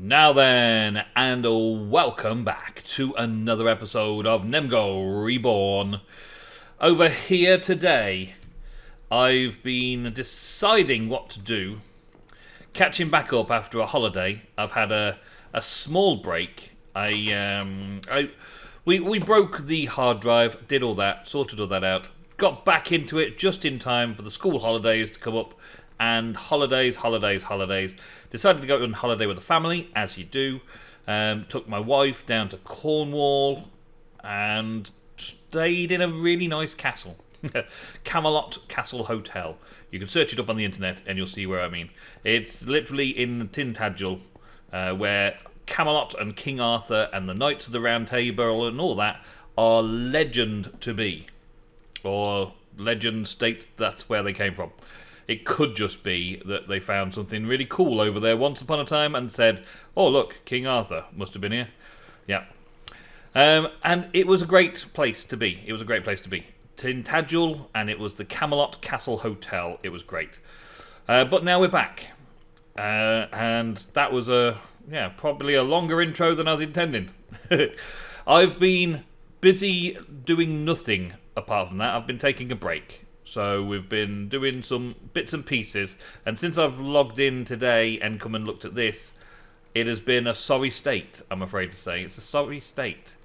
Now then, and welcome back to another episode of NemGo Reborn. Over here today, I've been deciding what to do. Catching back up after a holiday. I've had a small break. We broke the hard drive, did all that, sorted all that out. Got back into it just in time for the school holidays to come up. And holidays. Decided to go on holiday with the family, as you do. Took my wife down to Cornwall and stayed in a really nice castle. Camelot Castle Hotel. You can search it up on the internet and you'll see where I mean. It's literally in Tintagel, where Camelot and King Arthur and the Knights of the Round Table and all that are legend to be. Or legend states that's where they came from. It could just be that they found something really cool over there once upon a time and said, oh look, King Arthur must have been here. Yeah. And it was a great place to be. Tintagel, and it was the Camelot Castle Hotel. It was great. But now we're back. And that was probably a longer intro than I was intending. I've been busy doing nothing apart from that. I've been taking a break. So we've been doing some bits and pieces, and since I've logged in today and come and looked at this, it has been a sorry state, I'm afraid to say. It's a sorry state.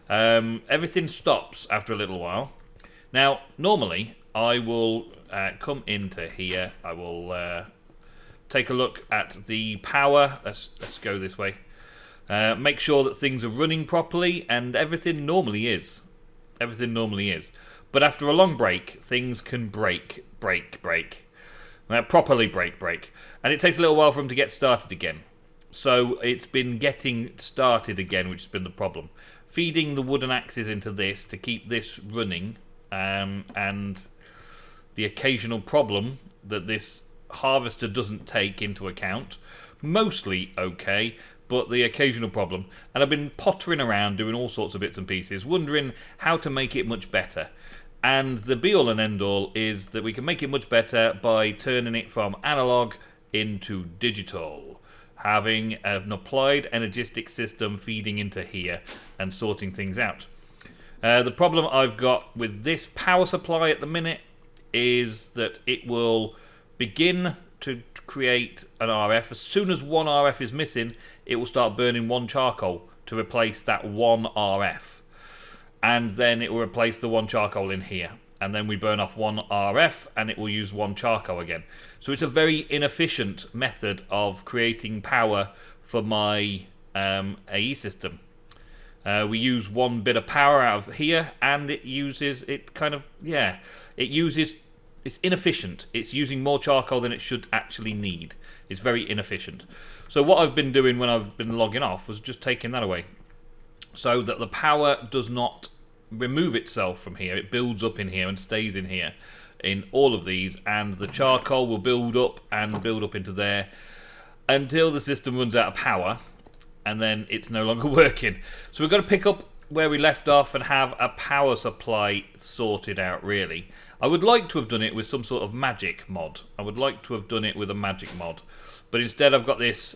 Everything stops after a little while. Now, normally, I will come into here, I will take a look at the power. Let's go this way. Make sure that things are running properly, and everything normally is. But after a long break, things can break. Properly break. And it takes a little while for them to get started again. So it's been getting started again, which has been the problem. Feeding the wooden axes into this to keep this running, and the occasional problem that this harvester doesn't take into account. Mostly okay, but the occasional problem. And I've been pottering around doing all sorts of bits and pieces, wondering how to make it much better. And the be-all and end-all is that we can make it much better by turning it from analog into digital. Having an applied energistic system feeding into here and sorting things out. The problem I've got with this power supply at the minute is that it will begin to create an RF. As soon as one RF is missing, it will start burning one charcoal to replace that one RF. And then it will replace the one charcoal in here. And then we burn off one RF and it will use one charcoal again. So it's a very inefficient method of creating power for my AE system. We use one bit of power out of here and it's inefficient. It's using more charcoal than it should actually need. It's very inefficient. So what I've been doing when I've been logging off was just taking that away. So that the power does not remove itself from here. It builds up in here and stays in here in all of these, and the charcoal will build up into there until the system runs out of power, and then it's no longer working. So we've got to pick up where we left off and have a power supply sorted out, really. I would like to have done it with some sort of magic mod. But instead I've got this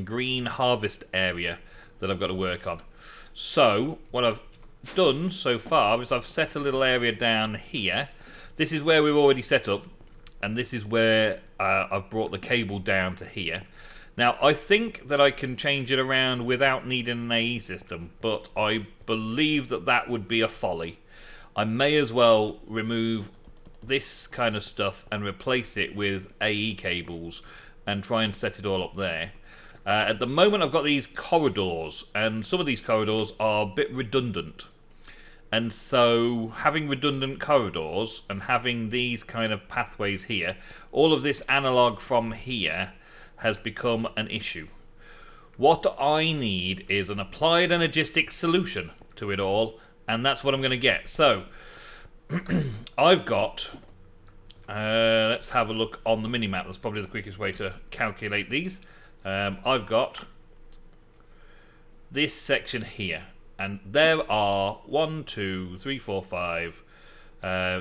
green harvest area that I've got to work on. So what I've done so far is I've set a little area down here. This is where we're already set up, and this is where I've brought the cable down to here. Now I think that I can change it around without needing an AE system, but I believe that that would be a folly. I may as well remove this kind of stuff and replace it with AE cables and try and set it all up there. At the moment I've got these corridors, and some of these corridors are a bit redundant. And so having redundant corridors and having these kind of pathways here, all of this analog from here has become an issue. What I need is an applied energistic solution to it all, and that's what I'm going to get. So I've got, let's have a look on the minimap. That's probably the quickest way to calculate these. I've got this section here, and there are 1, 2, 3, 4, 5,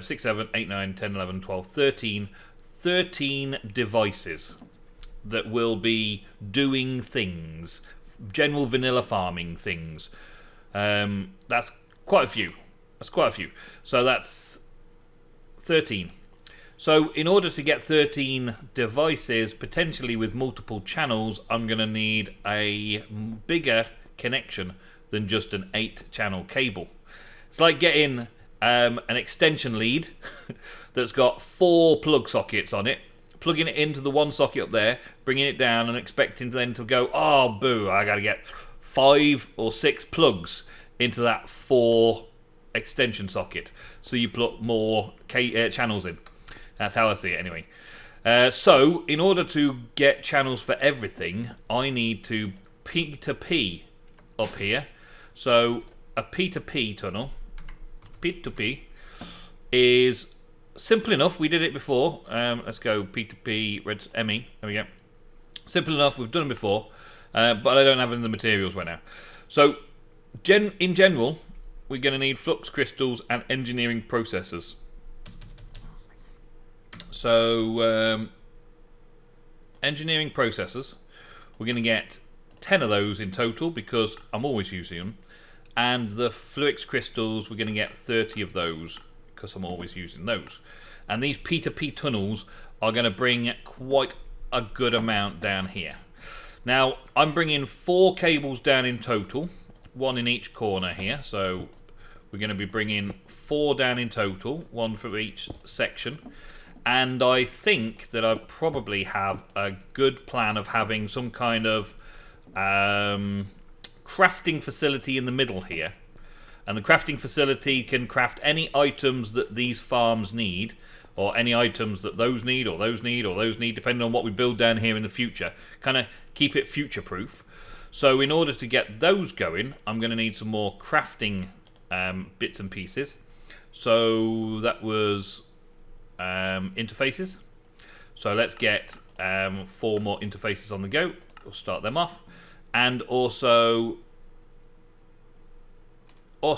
6, 7, 8, 9, 10, 11, 12, 13 devices. that will be doing things, general vanilla farming things. That's quite a few. So that's 13. So in order to get 13 devices, potentially with multiple channels, I'm going to need a bigger connection than just an 8-channel cable. It's like getting an extension lead that's got 4 plug sockets on it, plugging it into the one socket up there, bringing it down and expecting then to go, oh boo, I got to get 5 or 6 plugs into that 4 extension socket. So you put more channels in. That's how I see it anyway. So in order to get channels for everything, I need to P2P up here. So a P2P tunnel, P2P, is simple enough. We did it before. Let's go P2P ME. There we go. Simple enough. We've done it before, but I don't have any of the materials right now. So in general, we're going to need flux crystals and engineering processors. So engineering processors, we're going to get 10 of those in total because I'm always using them. And the flux crystals, we're going to get 30 of those because I'm always using those. And these P2P tunnels are going to bring quite a good amount down here. Now, I'm bringing 4 cables down in total, 1 in each corner here. So we're going to be bringing 4 down in total, 1 for each section. And I think that I probably have a good plan of having some kind of crafting facility in the middle here. And the crafting facility can craft any items that these farms need, or any items that those need, or those need, or those need, depending on what we build down here in the future. Kind of keep it future-proof. So in order to get those going, I'm going to need some more crafting bits and pieces. So that was interfaces. So let's get 4 more interfaces on the go. We'll start them off. And also, we're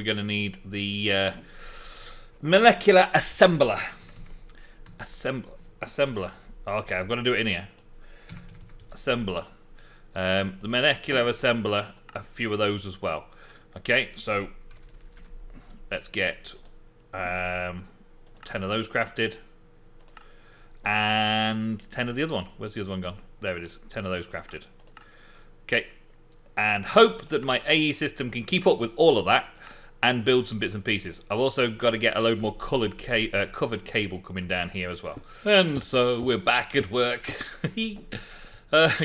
going to need the molecular assembler. Assembler. Okay, I've got to do it in here. Assembler. The molecular assembler, a few of those as well. Okay, so let's get 10 of those crafted. And 10 of the other one. Where's the other one gone? There it is. 10 of those crafted. Okay. And hope that my AE system can keep up with all of that and build some bits and pieces. I've also got to get a load more covered cable coming down here as well. And so we're back at work.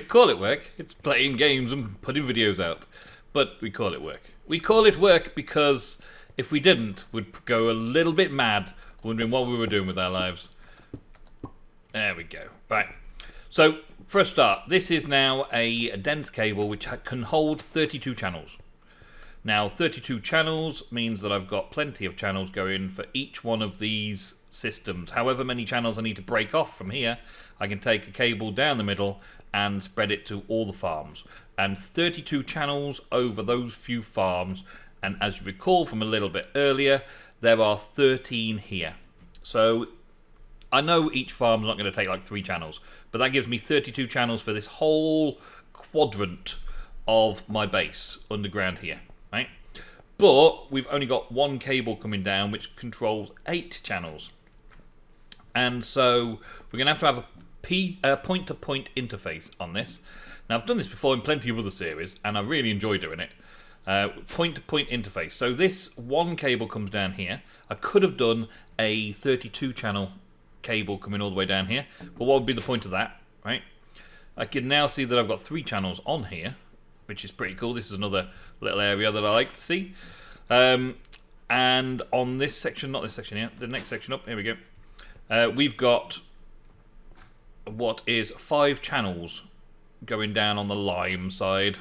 Call it work. It's playing games and putting videos out. But we call it work. We call it work because if we didn't, we'd go a little bit mad wondering what we were doing with our lives. There we go. Right. So, for a start, this is now a dense cable which can hold 32 channels. Now, 32 channels means that I've got plenty of channels going for each one of these systems. However many channels I need to break off from here, I can take a cable down the middle and spread it to all the farms. And 32 channels over those few farms. And as you recall from a little bit earlier, there are 13 here. So I know each farm's not going to take like 3 channels, but that gives me 32 channels for this whole quadrant of my base underground here, right? But we've only got 1 cable coming down which controls 8 channels. And so we're going to have a point-to-point interface on this. Now, I've done this before in plenty of other series, and I really enjoy doing it. Point-to-point interface. So this 1 cable comes down here. I could have done a 32-channel cable coming all the way down here, but what would be the point of that, right? I can now see that I've got 3 channels on here, which is pretty cool. This is another little area that I like to see. And on this section, not this section here, the next section up, here we go. We've got what is 5 channels going down on the lime side,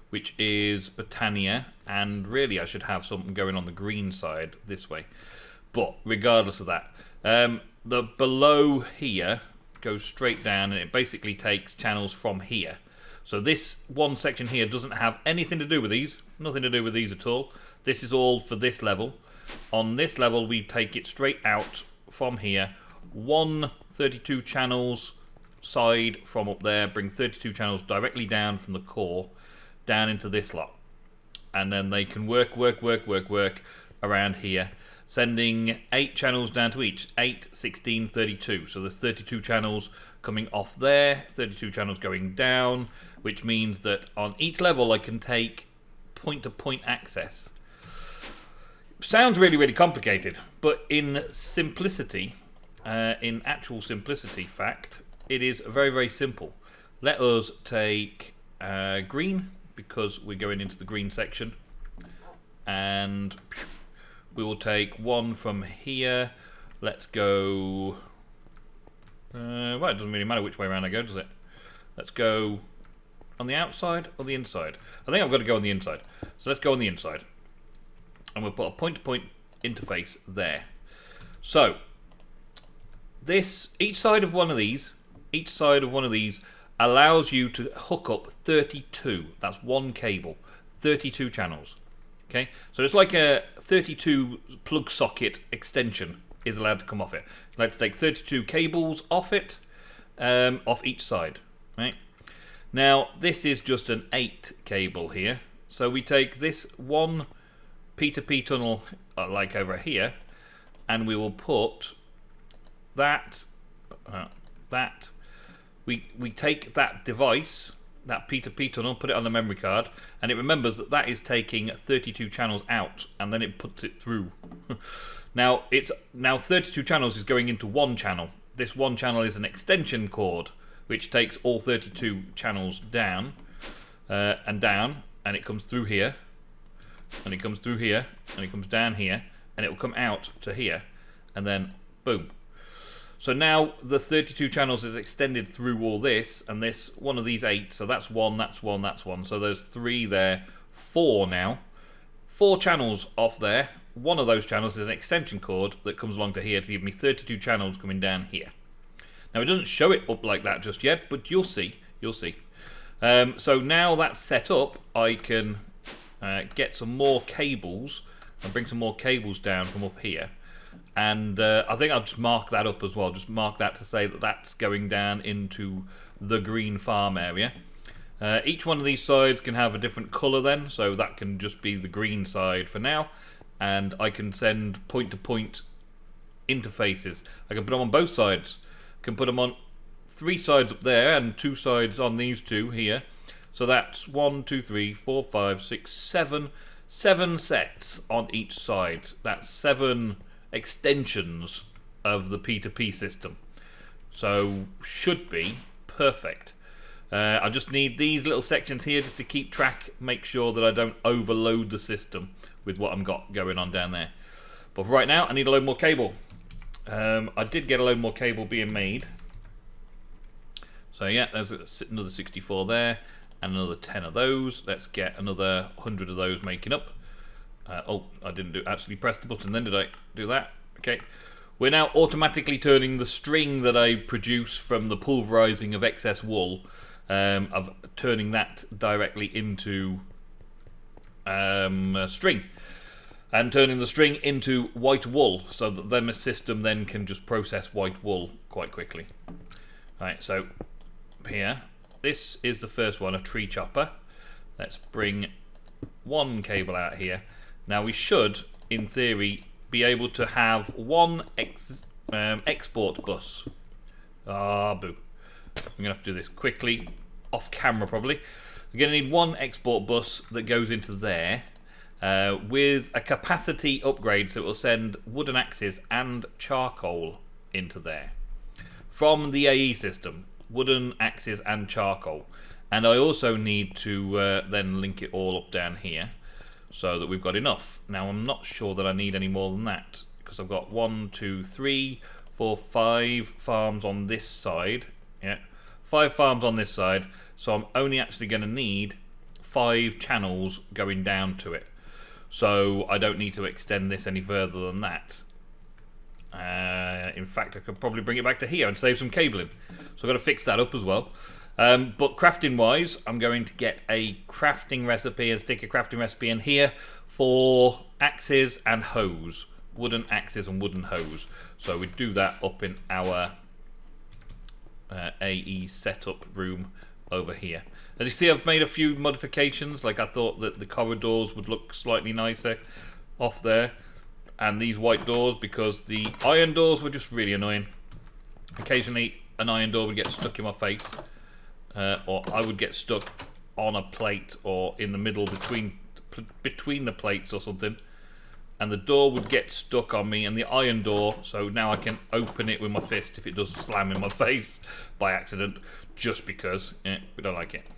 which is Botania, and really I should have something going on the green side this way. But regardless of that, the below here goes straight down and it basically takes channels from here. So this one section here doesn't have anything to do with these, nothing to do with these at all. This is all for this level. On this level we take it straight out from here. 1 32 channels side from up there, bring 32 channels directly down from the core down into this lot, and then they can work around here, sending 8 channels down to each. 8, 16, 32. So there's 32 channels coming off there, 32 channels going down, which means that on each level I can take point-to-point access. Sounds really complicated, but in simplicity, in actual simplicity fact, it is very simple. Let us take green, because we're going into the green section, and we will take one from here. Let's go, well, it doesn't really matter which way around I go, does it? Let's go on the outside or the inside. I think I've got to go on the inside, so let's go on the inside, and we'll put a point-to-point interface there. So this, each side of one of these allows you to hook up 32. That's one cable, 32 channels. Okay, so it's like a 32 plug socket extension is allowed to come off it. Let's take 32 cables off it, off each side. Right now, this is just an 8 cable here. So we take this one P2P tunnel, like over here, and we will put that. We take that device, that P2P tunnel, put it on the memory card, and it remembers that that is taking 32 channels out, and then it puts it through. Now 32 channels is going into one channel. This one channel is an extension cord, which takes all 32 channels down, and it comes through here, and it comes through here, and it comes down here, and it will come out to here, and then boom. So now the 32 channels is extended through all this, and this one of these 8, so that's one, that's one, that's one. So there's 3 there, 4 now. 4 channels off there. One of those channels is an extension cord that comes along to here to give me 32 channels coming down here. Now it doesn't show it up like that just yet, but you'll see. You'll see. So now that's set up, I can get some more cables and bring some more cables down from up here. And I think I'll just mark that up as well. Just mark that to say that that's going down into the green farm area. Each one of these sides can have a different colour then, so that can just be the green side for now. And I can send point-to-point interfaces. I can put them on both sides. I can put them on 3 sides up there and 2 sides on these 2 here. So that's 1, 2, 3, 4, 5, 6, 7. 7 sets on each side. That's 7 extensions of the P2P system. So should be perfect. I just need these little sections here just to keep track, make sure that I don't overload the system with what I've got going on down there. But for right now, I need a load more cable. I did get a load more cable being made. So yeah, there's another 64 there, and another 10 of those. Let's get another 100 of those making up. Oh, I didn't actually press the button then, did I? Do that? Okay. We're now automatically turning the string that I produce from the pulverizing of excess wool, of turning that directly into a string, and turning the string into white wool, so that then the system then can just process white wool quite quickly. Right, so here, this is the first one, a tree chopper. Let's bring one cable out here. Now we should, in theory, be able to have one export bus. Ah, boo. I'm going to have to do this quickly, off camera probably. We're going to need one export bus that goes into there with a capacity upgrade, so it will send wooden axes and charcoal into there. From the AE system, wooden axes and charcoal. And I also need to then link it all up down here, so that we've got enough. Now I'm not sure that I need any more than that, because I've got 1, 2, 3, 4, 5 farms on this side. Yeah, 5 farms on this side, so I'm only actually going to need 5 channels going down to it. So I don't need to extend this any further than that. In fact, I could probably bring it back to here and save some cabling. So I've got to fix that up as well. But crafting wise, I'm going to get a crafting recipe and stick a crafting recipe in here for axes and hose, wooden axes and wooden hose. So we do that up in our AE setup room over here. As you see, I've made a few modifications. Like I thought that the corridors would look slightly nicer off there, and these white doors, because the iron doors were just really annoying. Occasionally an iron door would get stuck in my face, or I would get stuck on a plate or in the middle between the plates or something, and the door would get stuck on me, and the iron door, so now I can open it with my fist if it does slam in my face by accident, just because we don't like it.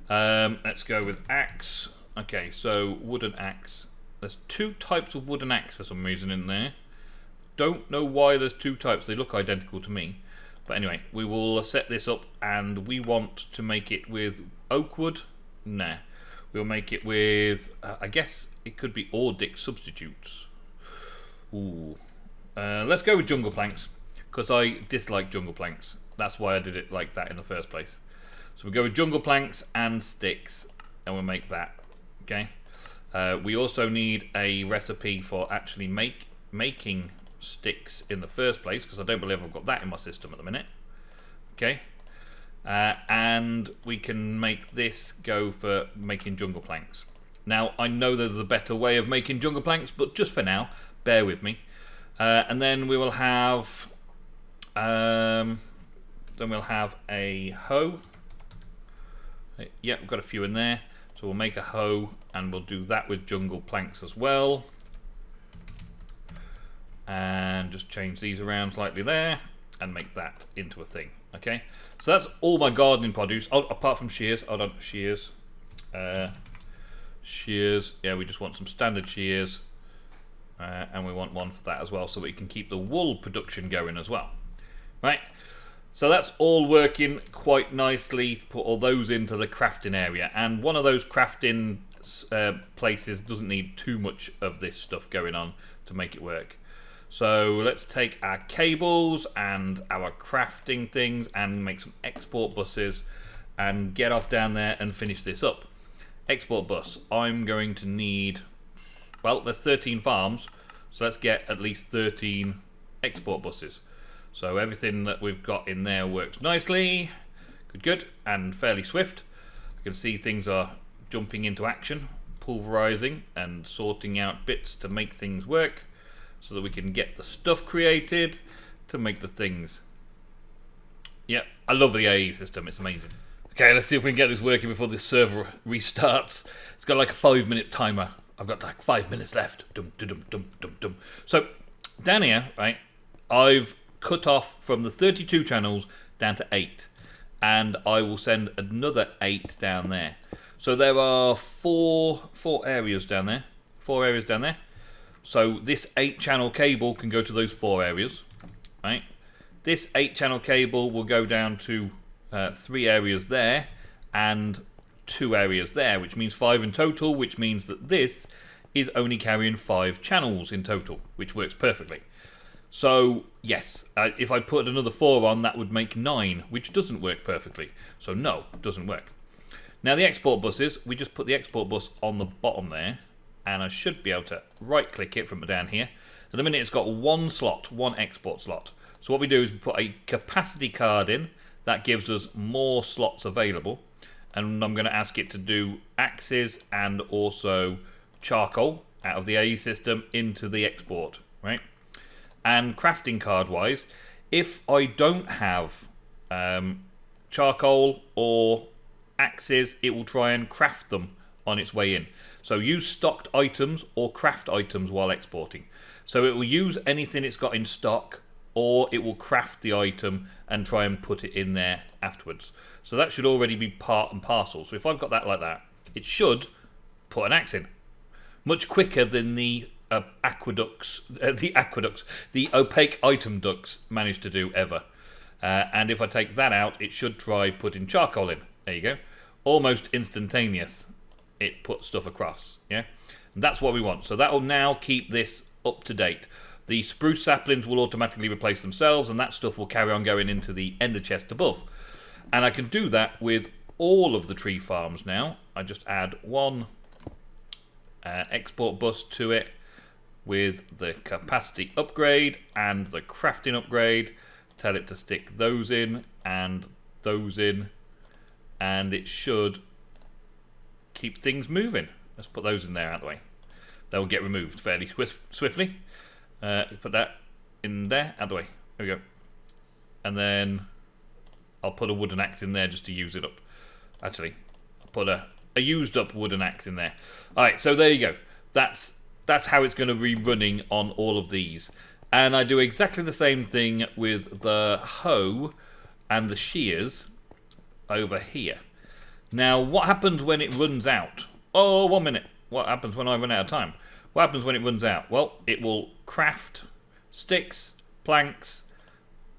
Let's go with axe. Okay, so wooden axe. There's two types of wooden axe for some reason in there. Don't know why there's two types. They look identical to me. But anyway, we will set this up, and we want to make it with oak wood. Nah. We'll make it with, I guess it could be Ordic substitutes. Ooh. Let's go with jungle planks, because I dislike jungle planks. That's why I did it like that in the first place. So we go with jungle planks and sticks, and we'll make that. Okay. We also need a recipe for actually making sticks in the first place, because I don't believe I've got that in my system at the minute. Okay. And we can make this go for making jungle planks. Now, I know there's a better way of making jungle planks, but just for now, bear with me. And then we will have a hoe. Yeah, we've got a few in there. So we'll make a hoe, and we'll do that with jungle planks as well. And just change these around slightly there, and make that into a thing. Okay, so that's all my gardening produce, apart from shears. Hold on, shears. Shears, yeah, we just want some standard shears. And we want one for that as well, so we can keep the wool production going as well. Right, so that's all working quite nicely. Put all those into the crafting area, and one of those crafting places doesn't need too much of this stuff going on to make it work. So let's take our cables and our crafting things and make some export buses and get off down there and finish this up. Export bus, I'm going to need, well, there's 13 farms, so let's get at least 13 export buses. So everything that we've got in there works nicely, good, and fairly swift. You can see things are jumping into action, pulverizing and sorting out bits to make things work, so that we can get the stuff created to make the things. Yeah, I love the AE system, it's amazing. Okay, let's see if we can get this working before this server restarts. It's got like a 5-minute timer. I've got like 5 minutes left. Dum, dum, dum, dum, dum. So, down here, right, I've cut off from the 32 channels down to 8. And I will send another 8 down there. So there are four areas down there. 4 areas down there. So this 8-channel cable can go to those 4 areas, right? This 8-channel cable will go down to 3 areas there and 2 areas there, which means 5 in total, which means that this is only carrying 5 channels in total, which works perfectly. So yes, if I put another 4 on, that would make 9, which doesn't work perfectly. So no, doesn't work. Now the export buses, we just put the export bus on the bottom there, and I should be able to right click it from down here. At the minute it's got 1 slot, 1 export slot. So what we do is we put a capacity card in, that gives us more slots available, and I'm going to ask it to do axes and also charcoal out of the AE system into the export, right? And crafting card wise, if I don't have charcoal or axes, it will try and craft them on its way in. So use stocked items or craft items while exporting. So it will use anything it's got in stock, or it will craft the item and try and put it in there afterwards. So that should already be part and parcel. So if I've got that like that, it should put an axe in. Much quicker than the the opaque item ducts managed to do ever. And if I take that out, it should try putting charcoal in. There you go. Almost instantaneous. It puts stuff across, yeah? And that's what we want. So that will now keep this up to date. The spruce saplings will automatically replace themselves, and that stuff will carry on going into the ender chest above. And I can do that with all of the tree farms now. I just add 1 export bus to it with the capacity upgrade and the crafting upgrade. Tell it to stick those in, and those in, and it should keep things moving. Let's put those in there out of the way. They'll get removed fairly swiftly. Put that in there, out of the way. There we go. And then I'll put a wooden axe in there just to use it up. Actually, I'll put a used up wooden axe in there. Alright, so there you go. That's how it's going to be running on all of these. And I do exactly the same thing with the hoe and the shears over here. Now, what happens when it runs out? Oh, 1 minute. What happens when I run out of time? What happens when it runs out? Well, it will craft sticks, planks,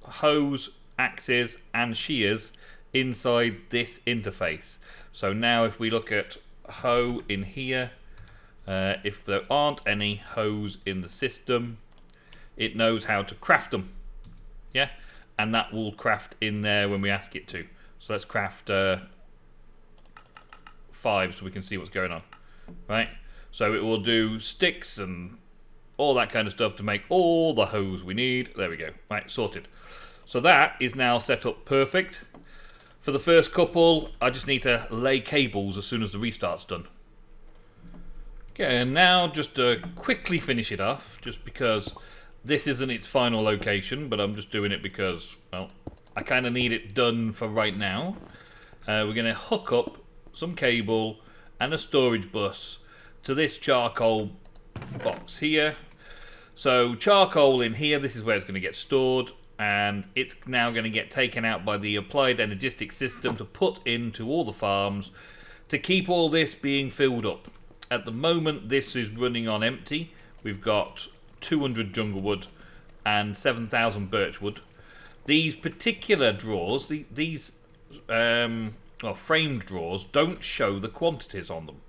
hoes, axes, and shears inside this interface. So now if we look at hoe in here, if there aren't any hoes in the system, it knows how to craft them. Yeah? And that will craft in there when we ask it to. So let's craft 5 so we can see what's going on. Right? So it will do sticks and all that kind of stuff to make all the hoes we need. There we go. Right, sorted. So that is now set up perfect. For the first couple, I just need to lay cables as soon as the restart's done. Okay, and now just to quickly finish it off, just because this isn't its final location, but I'm just doing it because, well, I kind of need it done for right now. We're going to hook up some cable and a storage bus to this charcoal box here. So charcoal in here, this is where it's going to get stored, and it's now going to get taken out by the applied energistic system to put into all the farms to keep all this being filled up. At the moment this is running on empty. We've got 200 jungle wood and 7,000 birch wood. These particular drawers, these framed drawers, don't show the quantities on them.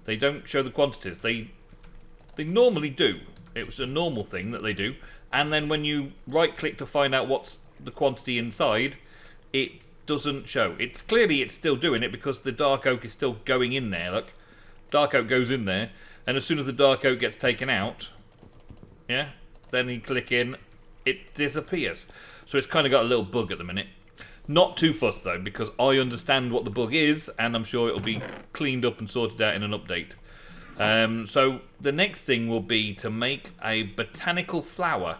They don't show the quantities. They normally do. It was a normal thing that they do. And then when you right click to find out what's the quantity inside, it doesn't show. It's still doing it because the dark oak is still going in there. Look, dark oak goes in there, and as soon as the dark oak gets taken out, yeah, then you click in, it disappears. So it's kind of got a little bug at the minute. Not too fussed though, because I understand what the bug is, and I'm sure it'll be cleaned up and sorted out in an update. So the next thing will be to make a botanical flower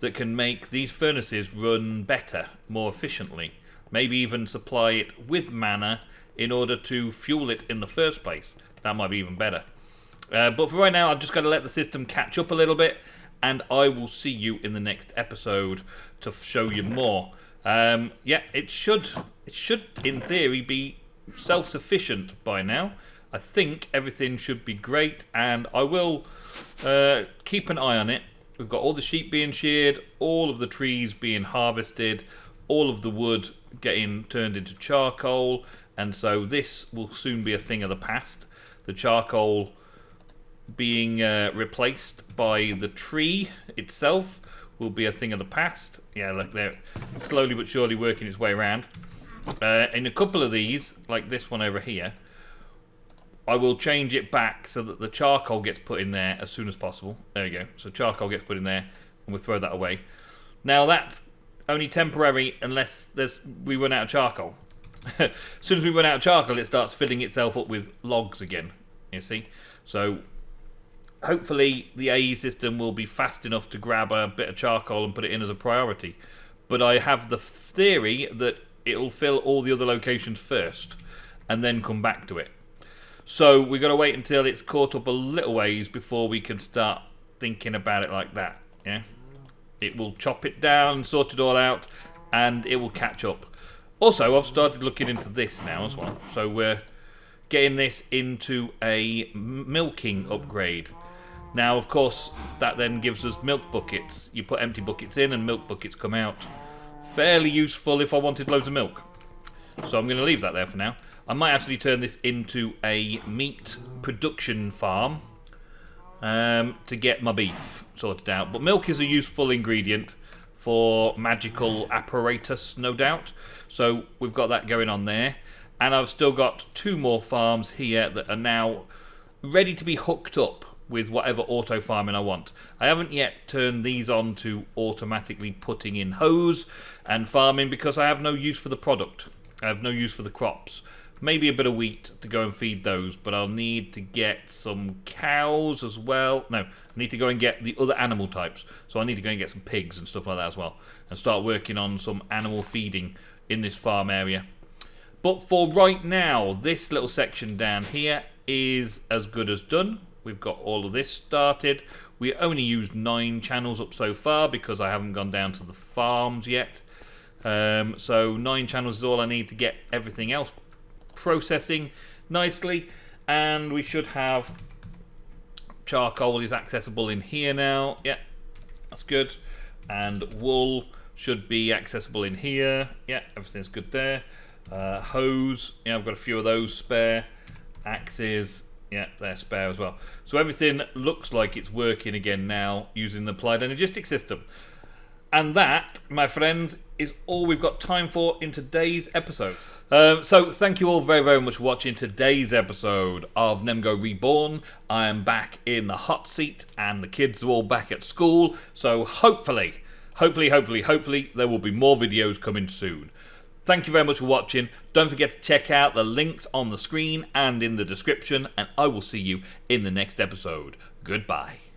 that can make these furnaces run better, more efficiently. Maybe even supply it with mana in order to fuel it in the first place. That might be even better. But for right now, I've just got to let the system catch up a little bit, and I will see you in the next episode to show you more. Yeah, it should in theory be self-sufficient by now. I think everything should be great, and I will keep an eye on it. We've got all the sheep being sheared, all of the trees being harvested, all of the wood getting turned into charcoal, and so this will soon be a thing of the past. The charcoal being replaced by the tree itself will be a thing of the past. Yeah, look, they're slowly but surely working its way around. In a couple of these, like this one over here, I will change it back so that the charcoal gets put in there as soon as possible. There we go. So charcoal gets put in there, and we'll throw that away. Now that's only temporary unless we run out of charcoal. As soon as we run out of charcoal, it starts filling itself up with logs again. You see? So hopefully the AE system will be fast enough to grab a bit of charcoal and put it in as a priority. But I have the theory that it'll fill all the other locations first and then come back to it. So we've got to wait until it's caught up a little ways before we can start thinking about it like that. Yeah, it will chop it down, sort it all out, and it will catch up. Also, I've started looking into this now as well. So we're getting this into a milking upgrade. Now, of course, that then gives us milk buckets. You put empty buckets in and milk buckets come out. Fairly useful if I wanted loads of milk. So I'm going to leave that there for now. I might actually turn this into a meat production farm to get my beef sorted out. But milk is a useful ingredient for magical apparatus, no doubt. So we've got that going on there. And I've still got 2 more farms here that are now ready to be hooked up with whatever auto farming I want. I haven't yet turned these on to automatically putting in hose and farming because I have no use for the product. I have no use for the crops. Maybe a bit of wheat to go and feed those, but I'll need to get some cows as well. No, I need to go and get the other animal types. So I need to go and get some pigs and stuff like that as well, and start working on some animal feeding in this farm area. But for right now, this little section down here is as good as done. We've got all of this started. We only used 9 channels up so far because I haven't gone down to the farms yet. So 9 channels is all I need to get everything else processing nicely, and we should have charcoal is accessible in here now. Yeah, that's good. And wool should be accessible in here. Yeah, everything's good there. Hose, yeah, I've got a few of those spare. Axes, yeah, they're spare as well. So everything looks like it's working again now using the applied energistic system. And that, my friends, is all we've got time for in today's episode. So thank you all very, very much for watching today's episode of NemGo Reborn. I am back in the hot seat and the kids are all back at school. So hopefully, there will be more videos coming soon. Thank you very much for watching. Don't forget to check out the links on the screen and in the description, and I will see you in the next episode. Goodbye.